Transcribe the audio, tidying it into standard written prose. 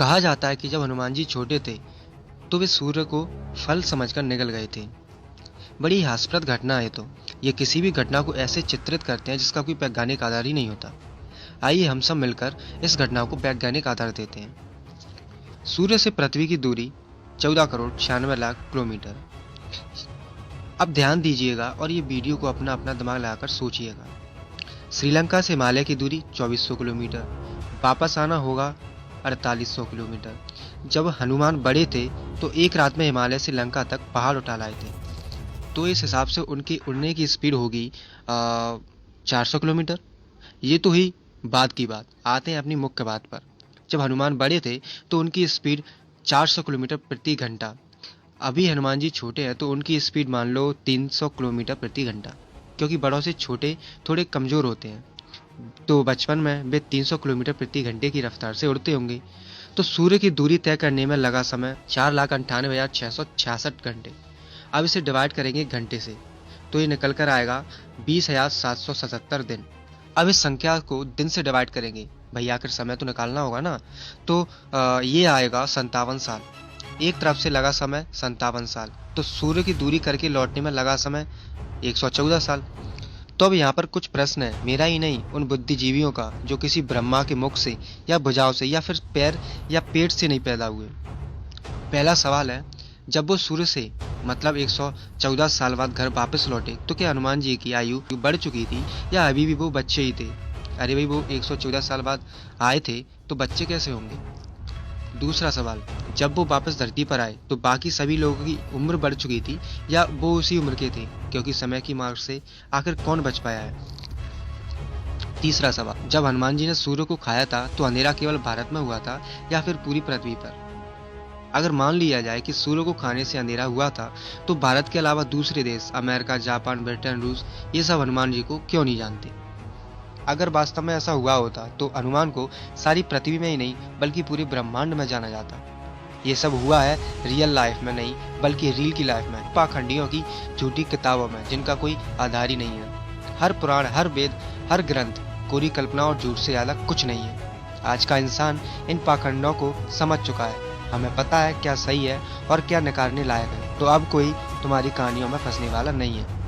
कहा जाता है कि जब हनुमान जी छोटे थे तो वे सूर्य को फल समझकर निगल गए थे। बड़ी हास्यप्रद घटना है। तो ये किसी भी घटना को ऐसे चित्रित करते हैं जिसका कोई वैज्ञानिक आधार ही नहीं होता। आइए हम सब मिलकर इस घटना को वैज्ञानिक आधार देते हैं। सूर्य से पृथ्वी की दूरी 14 करोड़ 96 लाख किलोमीटर। अब ध्यान दीजिएगा और ये वीडियो को अपना अपना दिमाग लगाकर सोचिएगा। श्रीलंका से हिमालय की दूरी 2400 किलोमीटर। वापस आना होगा 4800 किलोमीटर। जब हनुमान बड़े थे तो एक रात में हिमालय से लंका तक पहाड़ उठा लाए थे। तो इस हिसाब से उनकी उड़ने की स्पीड होगी 400 किलोमीटर। ये तो ही बात की बात। आते हैं अपनी मुख्य बात पर। जब हनुमान बड़े थे तो उनकी स्पीड 400 किलोमीटर प्रति घंटा। अभी हनुमान जी छोटे हैं तो उनकी स्पीड मान लो 300 किलोमीटर प्रति घंटा, क्योंकि बड़ों से छोटे थोड़े कमज़ोर होते हैं। तो बचपन में वे 300 किलोमीटर प्रति घंटे की रफ्तार से उड़ते होंगे। तो सूर्य की दूरी तय करने में लगा समय 4,98,666 घंटे। अब इसे डिवाइड करेंगे घंटे से तो ये निकल कर आएगा 20,777 दिन। अब इस संख्या को दिन से डिवाइड करेंगे, भैया आखिर समय तो निकालना होगा ना। तो ये आएगा 57 साल। एक तरफ से लगा समय 57 साल, तो सूर्य की दूरी करके लौटने में लगा समय 114 साल। तो अब यहाँ पर कुछ प्रश्न है, मेरा ही नहीं, उन बुद्धिजीवियों का जो किसी ब्रह्मा के मुख से या भुजाओं से या फिर पैर या पेट से नहीं पैदा हुए। पहला सवाल है, जब वो सूर्य से मतलब 114 साल बाद घर वापस लौटे तो क्या हनुमान जी की आयु बढ़ चुकी थी या अभी भी वो बच्चे ही थे? अरे भाई, वो 114 साल बाद आए थे तो बच्चे कैसे होंगे? दूसरा सवाल, जब वो वापस धरती पर आए तो बाकी सभी लोगों की उम्र बढ़ चुकी थी या वो उसी उम्र के थे, क्योंकि समय की मार से आखिर कौन बच पाया है? तीसरा सवाल, जब हनुमान जी ने सूर्य को खाया था तो अंधेरा केवल भारत में हुआ था या फिर पूरी पृथ्वी पर? अगर मान लिया जाए कि सूर्य को खाने से अंधेरा हुआ था तो भारत के अलावा दूसरे देश अमेरिका, जापान, ब्रिटेन, रूस, ये सब हनुमान जी को क्यों नहीं जानते? अगर वास्तव में ऐसा हुआ होता तो हनुमान को सारी पृथ्वी में ही नहीं बल्कि पूरे ब्रह्मांड में जाना जाता। ये सब हुआ है रियल लाइफ में नहीं बल्कि रील की लाइफ में, पाखंडियों की झूठी किताबों में जिनका कोई आधार ही नहीं है। हर पुराण, हर वेद, हर ग्रंथ कोरी कल्पना और झूठ से अलग कुछ नहीं है। आज का इंसान इन पाखंडों को समझ चुका है। हमें पता है क्या सही है और क्या नकारने लायक है। तो अब कोई तुम्हारी कहानियों में फंसने वाला नहीं है।